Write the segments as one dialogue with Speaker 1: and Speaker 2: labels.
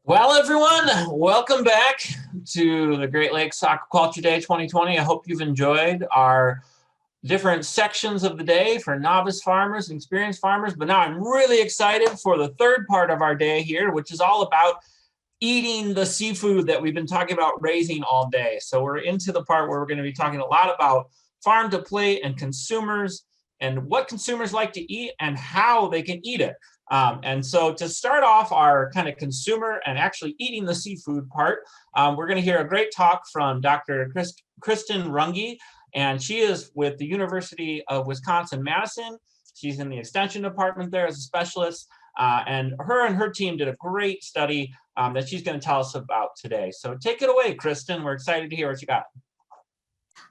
Speaker 1: Well, everyone, welcome back to the Great Lakes Aquaculture Day 2020. I hope you've enjoyed our different sections of the day for novice farmers and experienced farmers. But now I'm really excited for the third part of our day here, which is all about eating the seafood that we've been talking about raising all day. So we're into the part where we're going to be talking a lot about farm to plate and consumers and what consumers like to eat and how they can eat it. And so to start off our kind of consumer and actually eating the seafood part, we're going to hear a great talk from Dr. Kristen Runge, and she is with the University of Wisconsin-Madison. She's in the extension department there as a specialist, and her team did a great study that she's going to tell us about today. So take it away, Kristen. We're excited to hear what you got.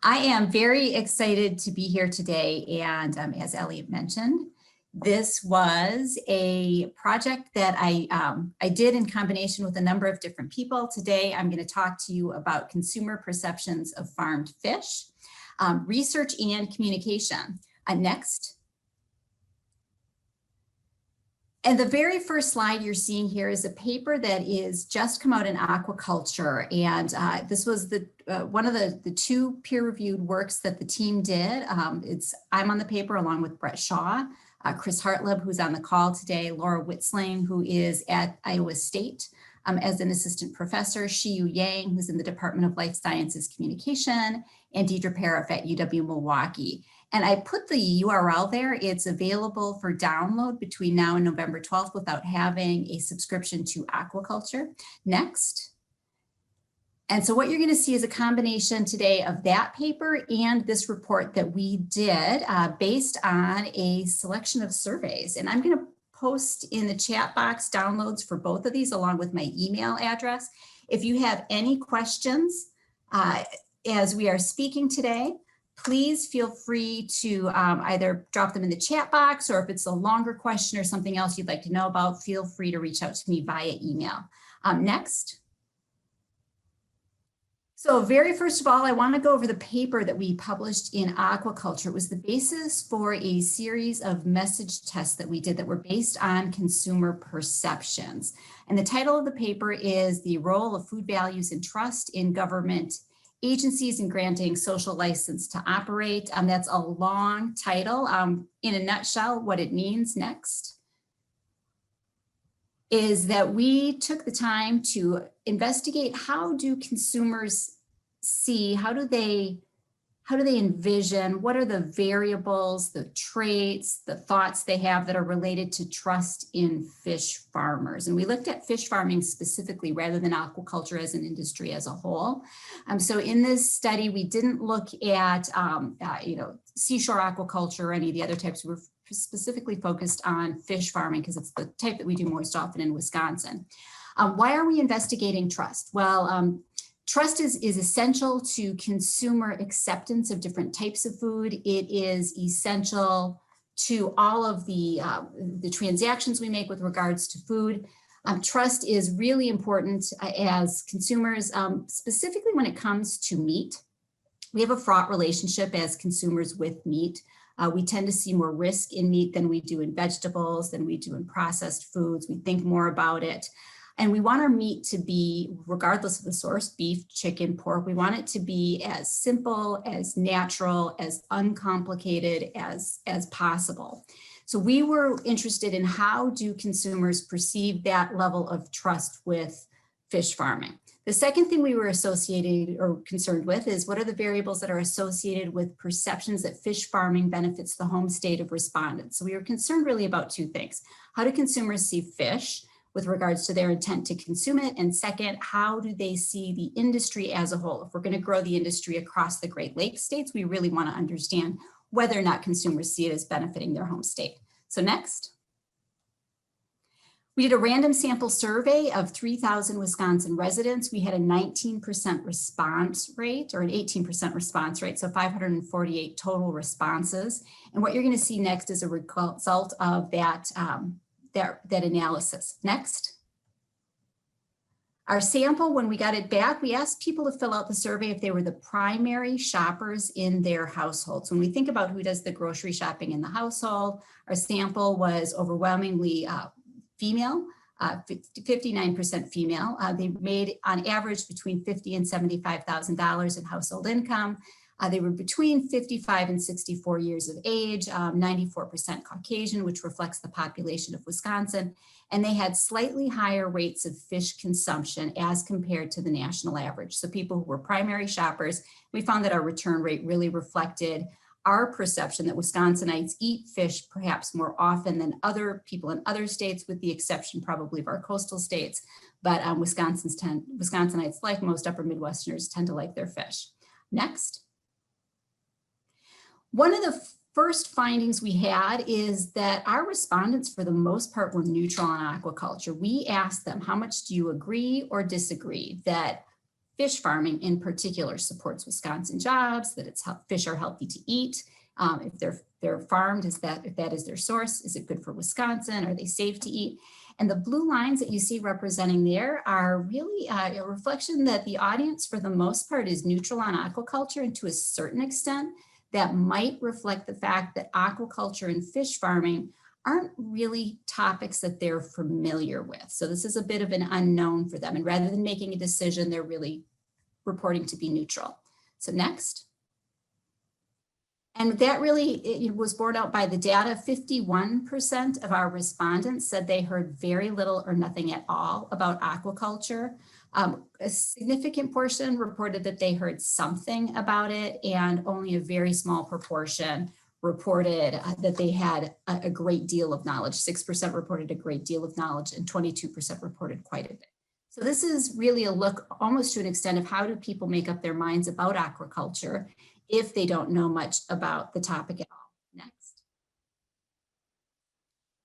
Speaker 2: I am very excited to be here today, and as Elliot mentioned, this was a project that I did in combination with a number of different people. Today, I'm going to talk to you about consumer perceptions of farmed fish, research and communication. Next. And the very first slide you're seeing here is a paper that is just come out in aquaculture. And this was one of the two peer-reviewed works that the team did. I'm on the paper along with Brett Shaw, Chris Hartleb, who's on the call today, Laura Witzling, who is at Iowa State as an assistant professor, Shiyu Yang, who's in the Department of Life Sciences Communication, and Deidre Parif at UW-Milwaukee. And I put the URL there. It's available for download between now and November 12th without having a subscription to aquaculture. Next. And so what you're going to see is a combination today of that paper and this report that we did based on a selection of surveys. And I'm going to post in the chat box downloads for both of these along with my email address. If you have any questions as we are speaking today, please feel free to either drop them in the chat box, or if it's a longer question or something else you'd like to know about, feel free to reach out to me via email. Next. So very first of all, I want to go over the paper that we published in Aquaculture. It was the basis for a series of message tests that we did that were based on consumer perceptions. And the title of the paper is The Role of Food Values and Trust in Government Agencies in Granting Social License to Operate. That's a long title. In a nutshell, what it means next is that we took the time to investigate how do consumers see, how do they envision, what are the variables, the traits, the thoughts they have that are related to trust in fish farmers. And we looked at fish farming specifically rather than aquaculture as an industry as a whole. So in this study, we didn't look at seashore aquaculture or any of the other types. We're specifically focused on fish farming because it's the type that we do most often in Wisconsin. Why are we investigating trust? Well, trust is essential to consumer acceptance of different types of food. It is essential to all of the transactions we make with regards to food. Trust is really important as consumers, specifically when it comes to meat. We have a fraught relationship as consumers with meat. We tend to see more risk in meat than we do in vegetables, than we do in processed foods. We think more about it. And we want our meat to be, regardless of the source, beef, chicken, pork, we want it to be as simple, as natural, as uncomplicated as possible. So we were interested in how do consumers perceive that level of trust with fish farming. The second thing we were associated or concerned with is what are the variables that are associated with perceptions that fish farming benefits the home state of respondents. So we were concerned really about two things. How do consumers see fish with regards to their intent to consume it? And second, how do they see the industry as a whole? If we're going to grow the industry across the Great Lakes states, we really want to understand whether or not consumers see it as benefiting their home state. So next. We did a random sample survey of 3,000 Wisconsin residents. We had a 19% response rate, or an 18% response rate, so 548 total responses. And what you're going to see next is a result of that analysis. Next. Our sample, when we got it back, we asked people to fill out the survey if they were the primary shoppers in their households. When we think about who does the grocery shopping in the household, our sample was overwhelmingly female. 59% female. They made on average between $50,000 and $75,000 in household income. They were between 55 and 64 years of age, 94% Caucasian, which reflects the population of Wisconsin. And they had slightly higher rates of fish consumption as compared to the national average. So people who were primary shoppers, we found that our return rate really reflected our perception that Wisconsinites eat fish perhaps more often than other people in other states, with the exception probably of our coastal states. But Wisconsinites, like most upper Midwesterners, tend to like their fish. Next. One of the first findings we had is that our respondents, for the most part, were neutral on aquaculture. We asked them, how much do you agree or disagree that fish farming in particular supports Wisconsin jobs, that fish are healthy to eat, if they're farmed, if that is their source, is it good for Wisconsin, are they safe to eat? And the blue lines that you see representing there are really a reflection that the audience, for the most part, is neutral on aquaculture, and to a certain extent, that might reflect the fact that aquaculture and fish farming aren't really topics that they're familiar with. So this is a bit of an unknown for them. And rather than making a decision, they're really reporting to be neutral. So next. And that really, it was borne out by the data. 51% of our respondents said they heard very little or nothing at all about aquaculture. A significant portion reported that they heard something about it, and only a very small proportion reported that they had a great deal of knowledge. 6% reported a great deal of knowledge, and 22% reported quite a bit. So this is really a look almost to an extent of how do people make up their minds about aquaculture if they don't know much about the topic at all. Next.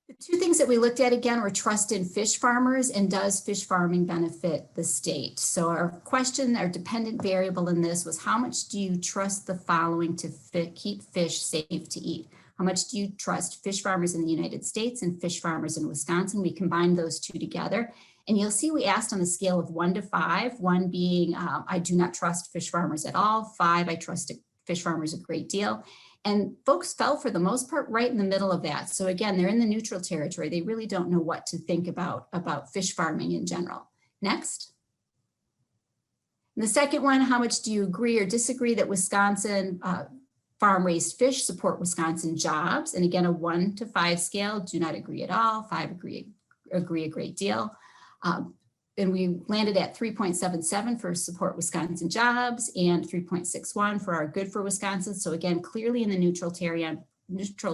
Speaker 2: The two things that we looked at again were trust in fish farmers and does fish farming benefit the state? So our question, our dependent variable in this was, how much do you trust the following to keep fish safe to eat? How much do you trust fish farmers in the United States and fish farmers in Wisconsin? We combined those two together. And you'll see we asked on a scale of 1 to 5, 1 being I do not trust fish farmers at all, 5, I trust fish farmers a great deal. And folks fell for the most part right in the middle of that. So again, they're in the neutral territory. They really don't know what to think about fish farming in general. Next. And the second one, how much do you agree or disagree that Wisconsin farm-raised fish support Wisconsin jobs? And again, a 1 to 5 scale, do not agree at all, 5 agree a great deal. And we landed at 3.77 for support Wisconsin jobs and 3.61 for our good for Wisconsin. So again, clearly in the neutral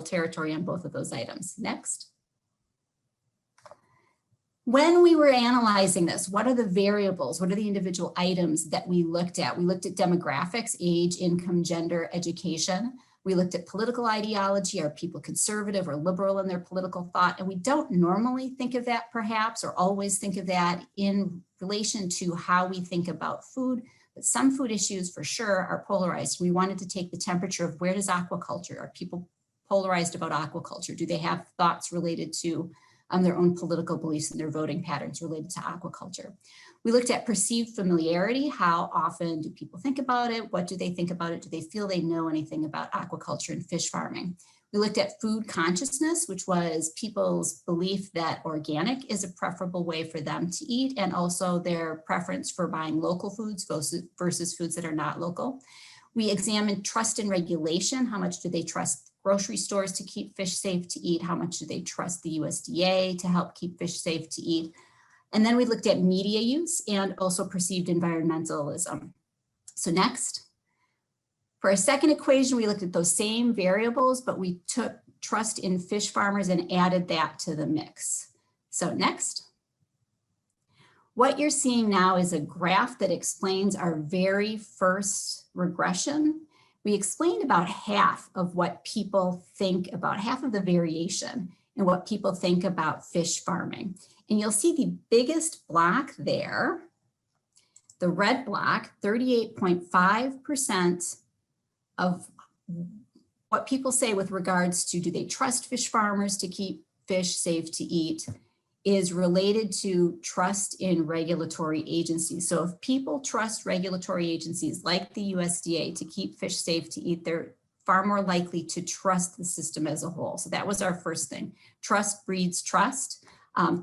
Speaker 2: territory on both of those items. Next. When we were analyzing this, what are the variables? What are the individual items that we looked at? We looked at demographics, age, income, gender, education. We looked at political ideology. Are people conservative or liberal in their political thought? And we don't normally think of that perhaps, or always think of that in relation to how we think about food. But some food issues for sure are polarized. We wanted to take the temperature of where does aquaculture, are people polarized about aquaculture? Do they have thoughts related to their own political beliefs and their voting patterns related to aquaculture? We looked at perceived familiarity. How often do people think about it? What do they think about it? Do they feel they know anything about aquaculture and fish farming? We looked at food consciousness, which was people's belief that organic is a preferable way for them to eat, and also their preference for buying local foods versus foods that are not local. We examined trust and regulation. How much do they trust grocery stores to keep fish safe to eat? How much do they trust the USDA to help keep fish safe to eat? And then we looked at media use and also perceived environmentalism. So next, for our second equation, we looked at those same variables, but we took trust in fish farmers and added that to the mix. So next. What you're seeing now is a graph that explains our very first regression. We explained about half of what people think about, half of the variation in what people think about fish farming. And you'll see the biggest block there, the red block, 38.5% of what people say with regards to do they trust fish farmers to keep fish safe to eat, is related to trust in regulatory agencies. So if people trust regulatory agencies like the USDA to keep fish safe to eat, they're far more likely to trust the system as a whole. So that was our first thing. Trust breeds trust.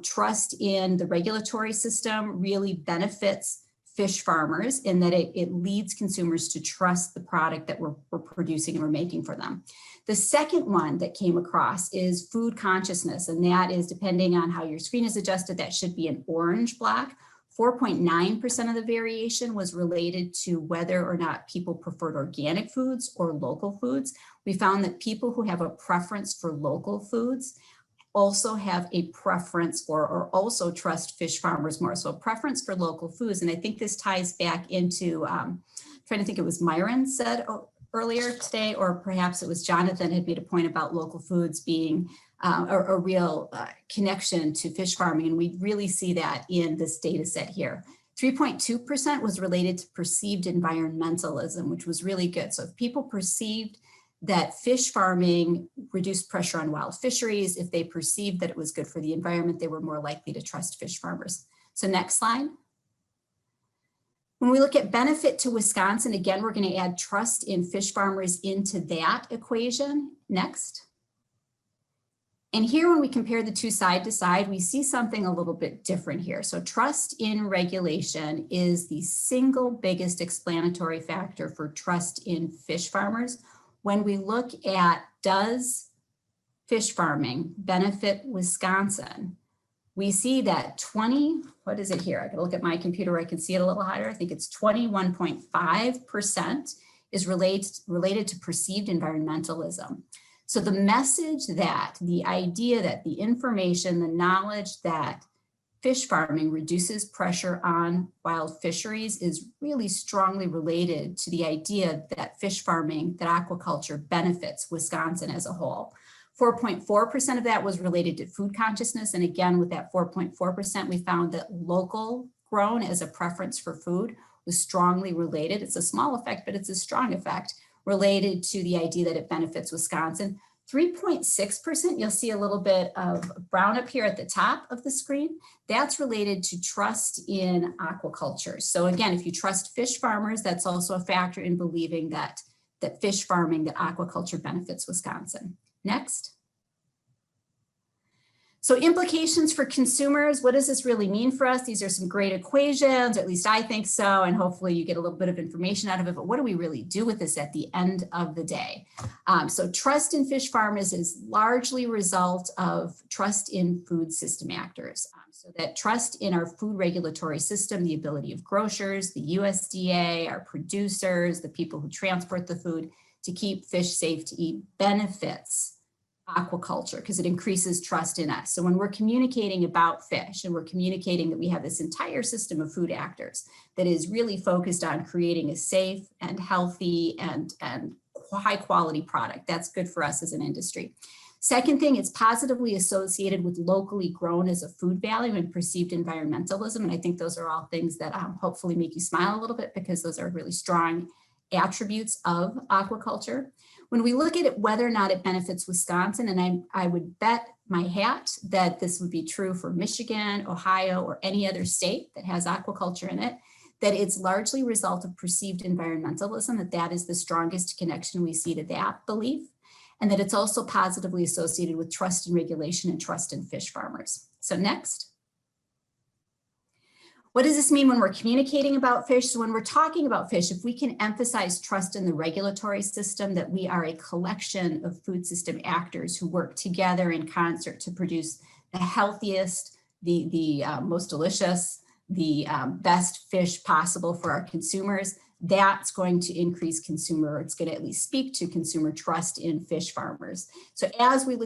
Speaker 2: Trust in the regulatory system really benefits fish farmers in that it leads consumers to trust the product that we're producing and we're making for them. The second one that came across is food consciousness, and that is, depending on how your screen is adjusted, that should be an orange block. 4.9% of the variation was related to whether or not people preferred organic foods or local foods. We found that people who have a preference for local foods also have a preference for, or also trust fish farmers more. So a preference for local foods. And I think this ties back into, trying to think, it was Myron said earlier today, or perhaps it was Jonathan had made a point about local foods being a real connection to fish farming. And we really see that in this data set here. 3.2% was related to perceived environmentalism, which was really good. So if people perceived that fish farming reduced pressure on wild fisheries, if they perceived that it was good for the environment, they were more likely to trust fish farmers. So next slide. When we look at benefit to Wisconsin, again, we're going to add trust in fish farmers into that equation. Next. And here, when we compare the two side to side, we see something a little bit different here. So trust in regulation is the single biggest explanatory factor for trust in fish farmers. When we look at, does fish farming benefit Wisconsin? We see that what is it here? I can look at my computer, I can see it a little higher. I think it's 21.5% is related to perceived environmentalism. So the message that, the idea that the information, the knowledge that fish farming reduces pressure on wild fisheries is really strongly related to the idea that fish farming, that aquaculture benefits Wisconsin as a whole. 4.4% of that was related to food consciousness. And again, with that 4.4%, we found that local grown as a preference for food was strongly related. It's a small effect, but it's a strong effect related to the idea that it benefits Wisconsin. 3.6%, you'll see a little bit of brown up here at the top of the screen. That's related to trust in aquaculture. So again, if you trust fish farmers, that's also a factor in believing that fish farming, that aquaculture benefits Wisconsin. Next. So implications for consumers, what does this really mean for us? These are some great equations, or at least I think so, and hopefully you get a little bit of information out of it, but what do we really do with this at the end of the day? So trust in fish farmers is largely a result of trust in food system actors. So that trust in our food regulatory system, the ability of grocers, the USDA, our producers, the people who transport the food to keep fish safe to eat benefits aquaculture because it increases trust in us. So when we're communicating about fish and we're communicating that we have this entire system of food actors that is really focused on creating a safe and healthy and high quality product, that's good for us as an industry. Second thing, it's positively associated with locally grown as a food value and perceived environmentalism. And I think those are all things that hopefully make you smile a little bit because those are really strong attributes of aquaculture. When we look at it, whether or not it benefits Wisconsin, and I would bet my hat that this would be true for Michigan, Ohio, or any other state that has aquaculture in it, that it's largely a result of perceived environmentalism, that is the strongest connection we see to that belief, and that it's also positively associated with trust in regulation and trust in fish farmers. So next. What does this mean when we're communicating about fish? So when we're talking about fish, if we can emphasize trust in the regulatory system, that we are a collection of food system actors who work together in concert to produce the healthiest, the most delicious, the best fish possible for our consumers, that's going to increase it's going to at least speak to consumer trust in fish farmers. So as we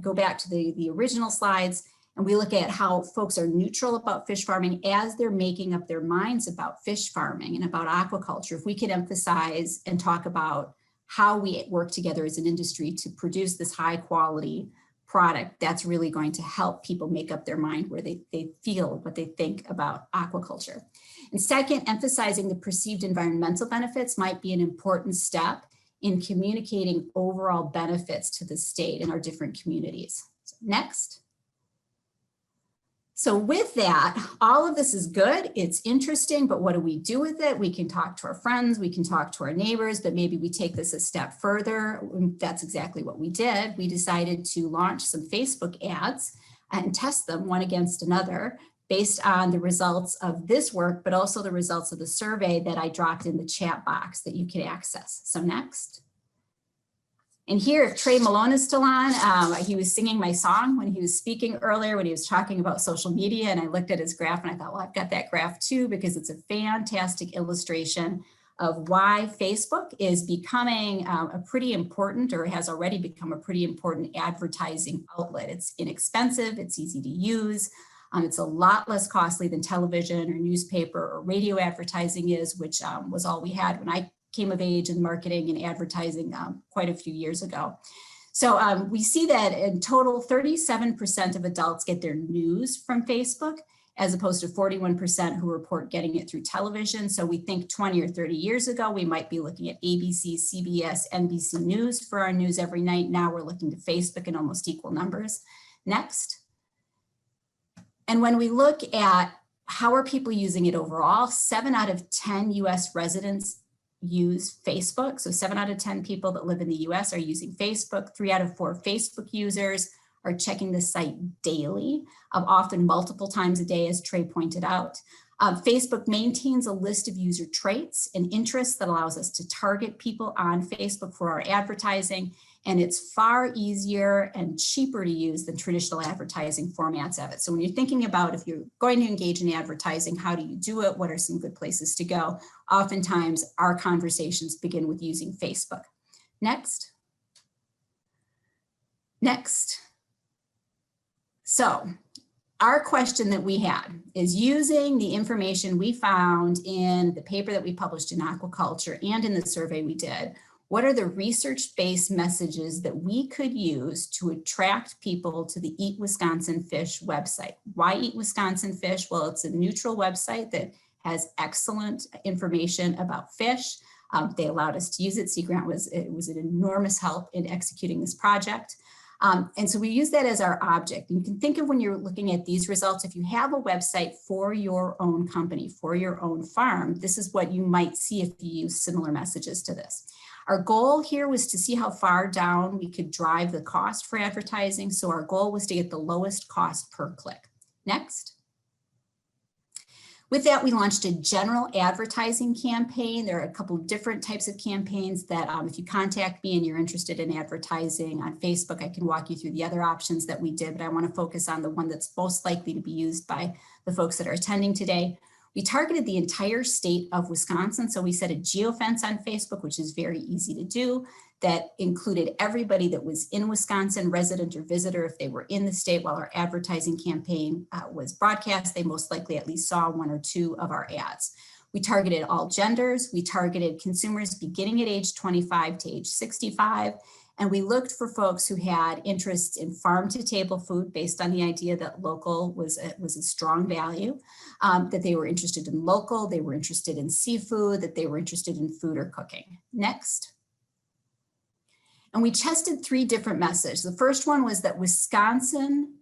Speaker 2: go back to the original slides, and we look at how folks are neutral about fish farming as they're making up their minds about fish farming and about aquaculture. If we could emphasize and talk about how we work together as an industry to produce this high quality product, that's really going to help people make up their mind where they feel what they think about aquaculture. And second, emphasizing the perceived environmental benefits might be an important step in communicating overall benefits to the state and our different communities. So next. So with that, all of this is good. It's interesting, but what do we do with it? We can talk to our friends, we can talk to our neighbors, but maybe we take this a step further. That's exactly what we did. We decided to launch some Facebook ads and test them one against another based on the results of this work, but also the results of the survey that I dropped in the chat box that you can access. So next. And here, if Trey Malone is still on, he was singing my song when he was speaking earlier, when he was talking about social media, and I looked at his graph and I thought, well, I've got that graph too, because it's a fantastic illustration of why Facebook is becoming a pretty important, or has already become a pretty important advertising outlet. It's inexpensive, it's easy to use, it's a lot less costly than television or newspaper or radio advertising is, which was all we had when I came of age in marketing and advertising quite a few years ago. So we see that in total, 37% of adults get their news from Facebook, as opposed to 41% who report getting it through television. So we think 20 or 30 years ago, we might be looking at ABC, CBS, NBC News for our news every night. Now we're looking to Facebook in almost equal numbers. Next. And when we look at how are people using it overall, 7 out of 10 US residents use Facebook. So 7 out of 10 people that live in the US are using Facebook. 3 out of 4 Facebook users are checking the site daily, often multiple times a day, as Trey pointed out. Facebook maintains a list of user traits and interests that allows us to target people on Facebook for our advertising. And it's far easier and cheaper to use than traditional advertising formats of it. So when you're thinking about if you're going to engage in advertising, how do you do it? What are some good places to go? Oftentimes our conversations begin with using Facebook. Next. Next. So our question that we had is, using the information we found in the paper that we published in Aquaculture and in the survey we did, what are the research-based messages that we could use to attract people to the Eat Wisconsin Fish website? Why Eat Wisconsin Fish? Well, it's a neutral website that has excellent information about fish. They allowed us to use it. Sea Grant was an enormous help in executing this project. And so we use that as our object. And you can think of, when you're looking at these results, if you have a website for your own company, for your own farm, this is what you might see if you use similar messages to this. Our goal here was to see how far down we could drive the cost for advertising. So our goal was to get the lowest cost per click. Next. With that, we launched a general advertising campaign. There are a couple of different types of campaigns that if you contact me and you're interested in advertising on Facebook, I can walk you through the other options that we did, but I want to focus on the one that's most likely to be used by the folks that are attending today. We targeted the entire state of Wisconsin. So we set a geofence on Facebook, which is very easy to do, that included everybody that was in Wisconsin, resident or visitor. If they were in the state while our advertising campaign was broadcast, they most likely at least saw 1 or 2 of our ads. We targeted all genders. We targeted consumers beginning at age 25 to age 65. And we looked for folks who had interests in farm to table food, based on the idea that local was a strong value, that they were interested in local, they were interested in seafood, that they were interested in food or cooking. Next. And we tested 3 different messages. The first one was that Wisconsin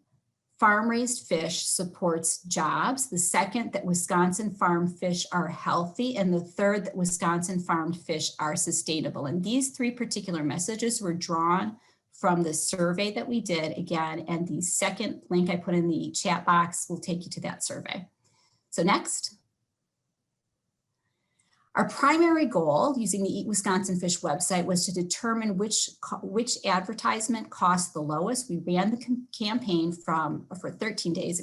Speaker 2: farm-raised fish supports jobs. The second, that Wisconsin farm fish are healthy. And the third, that Wisconsin farmed fish are sustainable. And these 3 particular messages were drawn from the survey that we did again. And the second link I put in the chat box will take you to that survey. So next. Our primary goal using the Eat Wisconsin Fish website was to determine which advertisement cost the lowest. We ran the campaign for 13 days,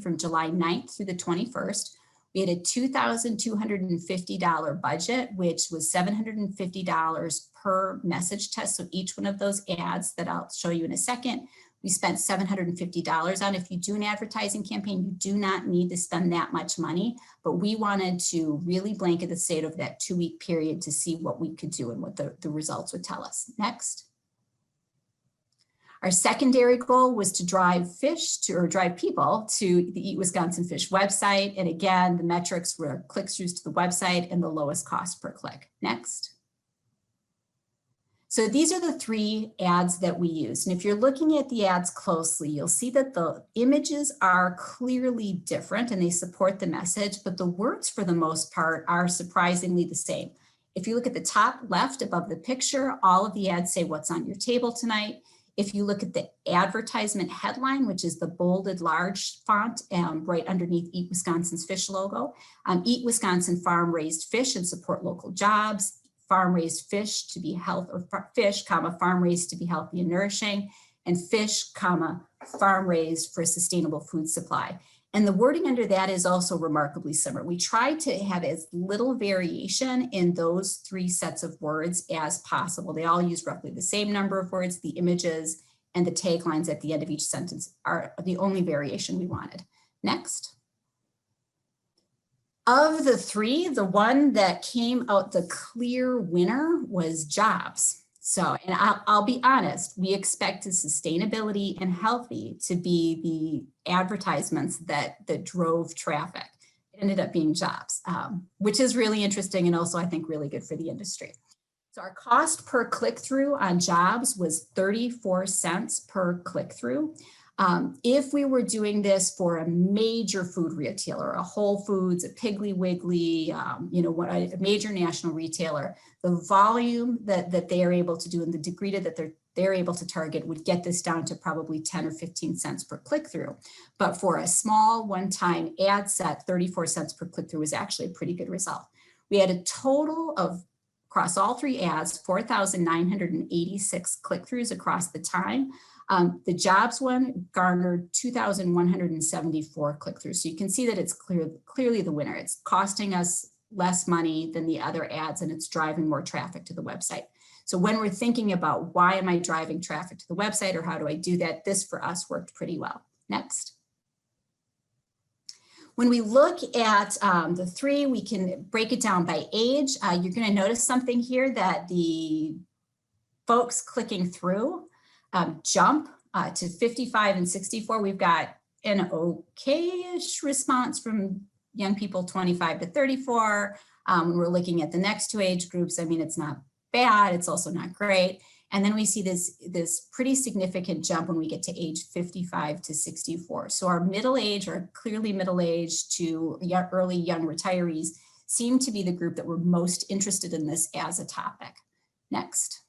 Speaker 2: from July 9th through the 21st. We had a $2,250 budget, which was $750 per message test. So each one of those ads that I'll show you in a second, we spent $750 on. If you do an advertising campaign, you do not need to spend that much money, but we wanted to really blanket the state over that 2-week period to see what we could do and what the results would tell us. Next. Our secondary goal was to drive people to the Eat Wisconsin Fish website. And again, the metrics were click-throughs to the website and the lowest cost per click. Next. So these are the 3 ads that we used. And if you're looking at the ads closely, you'll see that the images are clearly different and they support the message, but the words for the most part are surprisingly the same. If you look at the top left above the picture, all of the ads say what's on your table tonight. If you look at the advertisement headline, which is the bolded large font right underneath Eat Wisconsin's fish logo, Eat Wisconsin farm-raised fish and support local jobs, farm-raised fish to be health, or fish, comma, farm-raised to be healthy and nourishing, and fish, comma, farm-raised for a sustainable food supply. And the wording under that is also remarkably similar. We try to have as little variation in those three sets of words as possible. They all use roughly the same number of words. The images and the taglines at the end of each sentence are the only variation we wanted. Next. Of the three, the one that came out the clear winner was jobs. So, and I'll be honest, we expected sustainability and healthy to be the advertisements that drove traffic. It ended up being jobs, which is really interesting and also I think really good for the industry. So our cost per click-through on jobs was 34 cents per click-through. If we were doing this for a major food retailer, a Whole Foods, a Piggly Wiggly, a major national retailer, the volume that they are able to do and the degree that they're able to target would get this down to probably 10 or 15 cents per click-through. But for a small one-time ad set, 34 cents per click-through was actually a pretty good result. We had a total of, across all three ads, 4,986 click-throughs across the time. The jobs one garnered 2,174 click-throughs. So you can see that it's clearly the winner. It's costing us less money than the other ads and it's driving more traffic to the website. So when we're thinking about why am I driving traffic to the website or how do I do that, this for us worked pretty well. Next. When we look at the three, we can break it down by age. You're going to notice something here that the folks clicking through jump to 55 and 64. We've got an okay-ish response from young people 25 to 34. When we're looking at the next two age groups, I mean, it's not bad, it's also not great. And then we see this pretty significant jump when we get to age 55 to 64. So our middle age, or clearly middle age to early young retirees seem to be the group that were most interested in this as a topic. Next.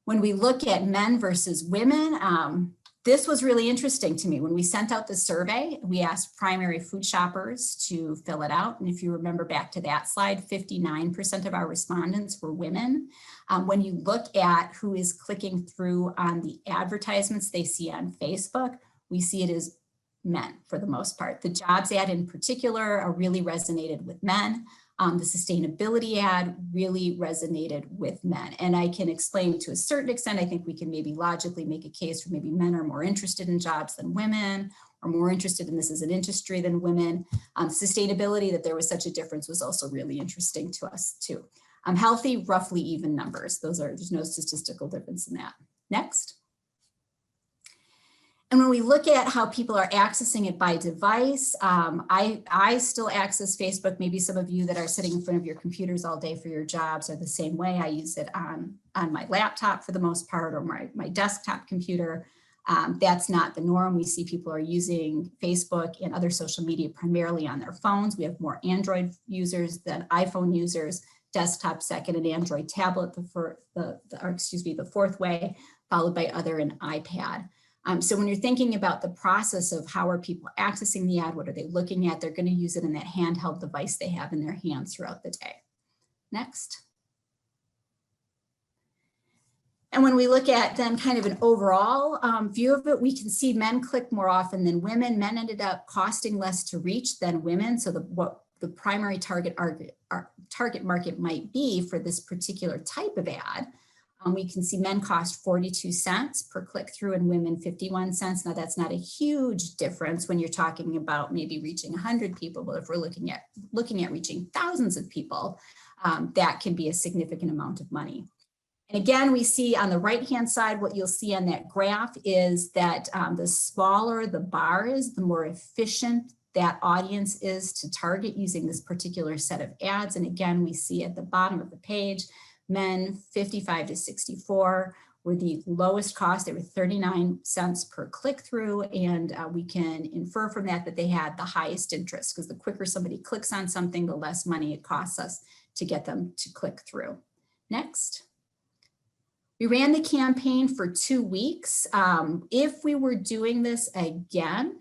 Speaker 2: When we look at men versus women, this was really interesting to me. When we sent out the survey, we asked primary food shoppers to fill it out. And if you remember back to that slide, 59% of our respondents were women. When you look at who is clicking through on the advertisements they see on Facebook, we see it as men for the most part. The jobs ad in particular really resonated with men. The sustainability ad really resonated with men. And I can explain to a certain extent, I think we can maybe logically make a case for maybe men are more interested in jobs than women, or more interested in this as an industry than women. Sustainability, that there was such a difference, was also really interesting to us too. Healthy, roughly even numbers. There's no statistical difference in that. Next. And when we look at how people are accessing it by device, I still access Facebook. Maybe some of you that are sitting in front of your computers all day for your jobs are the same way. I use it on my laptop for the most part, or my desktop computer. That's not the norm. We see people are using Facebook and other social media primarily on their phones. We have more Android users than iPhone users, desktop second, and Android tablet the fourth way, followed by other and iPad. So when you're thinking about the process of how are people accessing the ad, what are they looking at, they're going to use it in that handheld device they have in their hands throughout the day. Next. And when we look at then kind of an overall view of it, we can see men click more often than women. Men ended up costing less to reach than women. So what the primary target market might be for this particular type of ad. We can see men cost 42 cents per click through and women 51 cents. Now that's not a huge difference when you're talking about maybe reaching 100 people, but if we're looking at reaching thousands of people, that can be a significant amount of money. And again, we see on the right-hand side, what you'll see on that graph is that the smaller the bar is, the more efficient that audience is to target using this particular set of ads. And again, we see at the bottom of the page, men 55 to 64 were the lowest cost. They were 39 cents per click through. And we can infer from that they had the highest interest, because the quicker somebody clicks on something, the less money it costs us to get them to click through. Next. We ran the campaign for 2 weeks. If we were doing this again,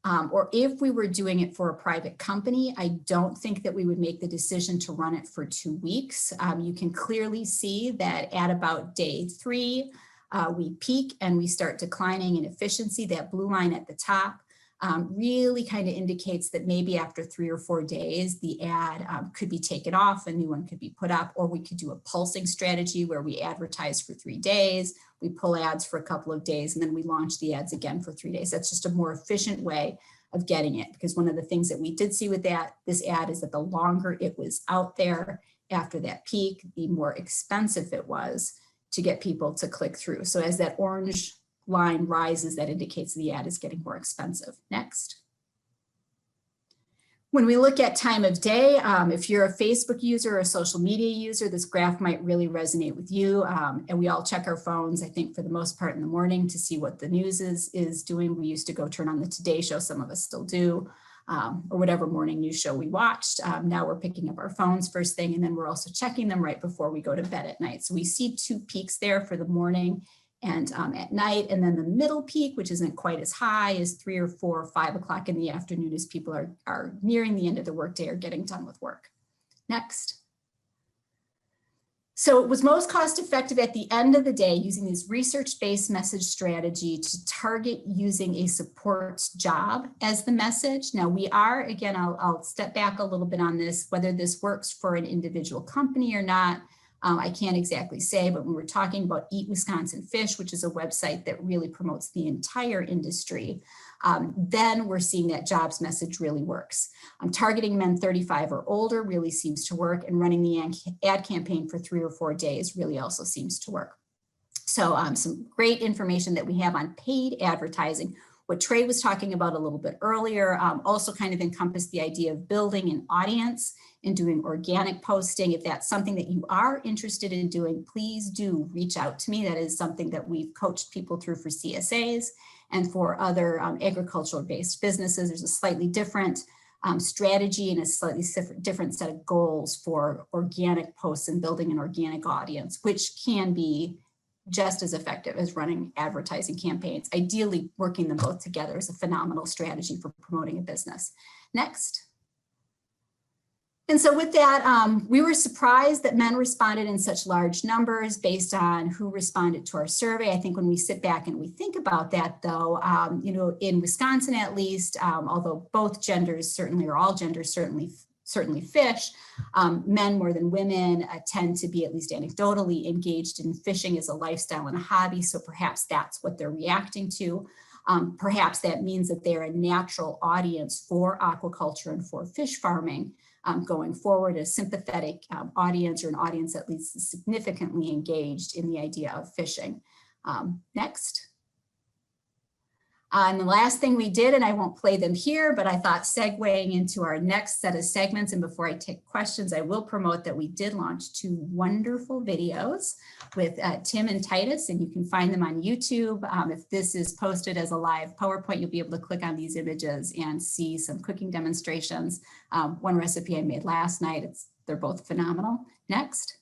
Speaker 2: or if we were doing it for a private company, I don't think that we would make the decision to run it for 2 weeks. You can clearly see that at about day 3, we peak and we start declining in efficiency. That blue line at the top really kind of indicates that maybe after 3 or 4 days, the ad could be taken off, a new one could be put up, or we could do a pulsing strategy where we advertise for 3 days, we pull ads for a couple of days, and then we launch the ads again for 3 days. That's just a more efficient way of getting it, because one of the things that we did see with this ad is that the longer it was out there after that peak, the more expensive it was to get people to click through. So as that orange line rises, that indicates the ad is getting more expensive. Next. When we look at time of day, if you're a Facebook user or a social media user, this graph might really resonate with you. And we all check our phones, I think, for the most part in the morning to see what the news is doing. We used to go turn on the Today Show, some of us still do, or whatever morning news show we watched. Now we're picking up our phones first thing, and then we're also checking them right before we go to bed at night. So we see 2 peaks there for the morning and at night, and then the middle peak, which isn't quite as high, is 3 or 4 or 5 o'clock in the afternoon as people are nearing the end of the workday or getting done with work. Next. So it was most cost effective at the end of the day using this research-based message strategy to target using a support job as the message. Now we are, again, I'll step back a little bit on this, whether this works for an individual company or not. I can't exactly say, but when we're talking about Eat Wisconsin Fish, which is a website that really promotes the entire industry, then we're seeing that jobs message really works. Targeting men 35 or older really seems to work, and running the ad campaign for 3 or 4 days really also seems to work. So some great information that we have on paid advertising. What Trey was talking about a little bit earlier also kind of encompassed the idea of building an audience and doing organic posting. If that's something that you are interested in doing, please do reach out to me. That is something that we've coached people through for CSAs and for other agricultural based businesses. There's a slightly different strategy and a slightly different set of goals for organic posts and building an organic audience, which can be just as effective as running advertising campaigns. Ideally, working them both together is a phenomenal strategy for promoting a business. Next. And so with that, we were surprised that men responded in such large numbers based on who responded to our survey. I think when we sit back and we think about that, though, you know, in Wisconsin at least, although both genders certainly, or all genders certainly fish, men more than women tend to be, at least anecdotally, engaged in fishing as a lifestyle and a hobby. So perhaps that's what they're reacting to. Perhaps that means that they're a natural audience for aquaculture and for fish farming going forward, a sympathetic audience, or an audience that at least is significantly engaged in the idea of fishing. Next. And the last thing we did, and I won't play them here, but I thought segueing into our next set of segments, and before I take questions, I will promote that we did launch 2 wonderful videos with Tim and Titus, and you can find them on YouTube. If this is posted as a live PowerPoint, you'll be able to click on these images and see some cooking demonstrations. One recipe I made last night, they're both phenomenal. Next.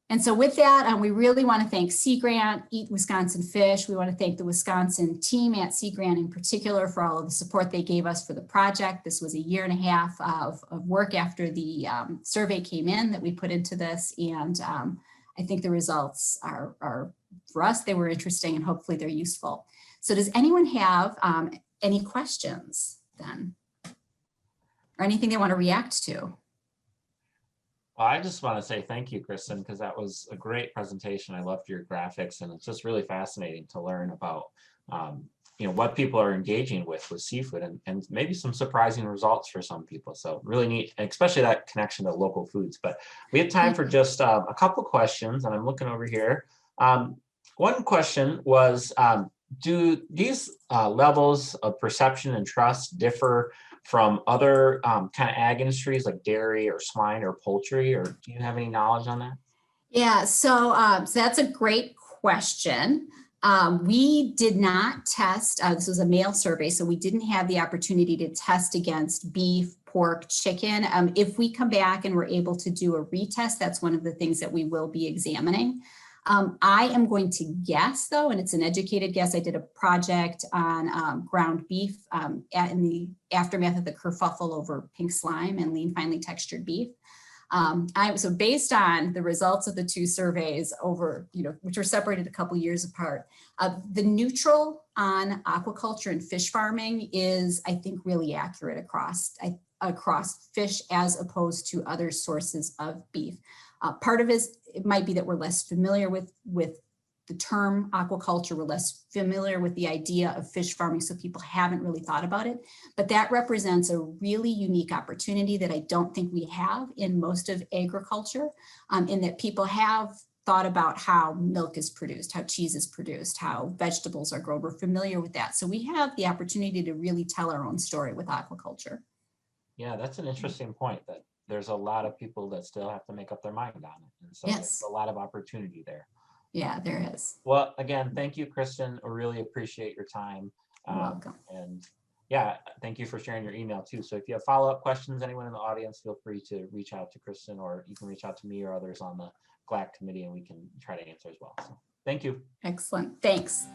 Speaker 2: And so with that, we really want to thank Sea Grant, Eat Wisconsin Fish. We want to thank the Wisconsin team at Sea Grant in particular for all of the support they gave us for the project. This was a 1.5 years of work after the survey came in that we put into this. And I think the results are, for us, they were interesting, and hopefully they're useful. So does anyone have any questions then? Or anything they want to react to?
Speaker 1: Well, I just want to say thank you, Kristen, because that was a great presentation. I loved your graphics, and it's just really fascinating to learn about you know, what people are engaging with seafood, and maybe some surprising results for some people. So really neat, and especially that connection to local foods. But we have time for just a couple questions, and I'm looking over here. One question was, do these levels of perception and trust differ from other kind of ag industries like dairy or swine or poultry, or do you have any knowledge on that?
Speaker 2: Yeah, so that's a great question. We did not test, this was a male survey, so we didn't have the opportunity to test against beef, pork, chicken. If we come back and we're able to do a retest, that's one of the things that we will be examining. I am going to guess, though, and it's an educated guess, I did a project on ground beef in the aftermath of the kerfuffle over pink slime and lean, finely textured beef. So based on the results of the two surveys over, which were separated a couple years apart, the neutral on aquaculture and fish farming is, I think, really accurate across fish as opposed to other sources of beef. Part of it might be that we're less familiar with the term aquaculture, we're less familiar with the idea of fish farming, so people haven't really thought about it. But that represents a really unique opportunity that I don't think we have in most of agriculture, in that people have thought about how milk is produced, how cheese is produced, how vegetables are grown. We're familiar with that. So we have the opportunity to really tell our own story with aquaculture.
Speaker 1: Yeah, that's an interesting point, that there's a lot of people that still have to make up their mind on it. And so
Speaker 2: Yes.
Speaker 1: there's a lot of opportunity there.
Speaker 2: Yeah, there is.
Speaker 1: Well, again, thank you, Kristen. I really appreciate your time.
Speaker 2: You're welcome.
Speaker 1: And yeah, thank you for sharing your email too. So if you have follow-up questions, anyone in the audience, feel free to reach out to Kristen, or you can reach out to me or others on the GLAC committee, and we can try to answer as well. So thank you.
Speaker 2: Excellent. Thanks.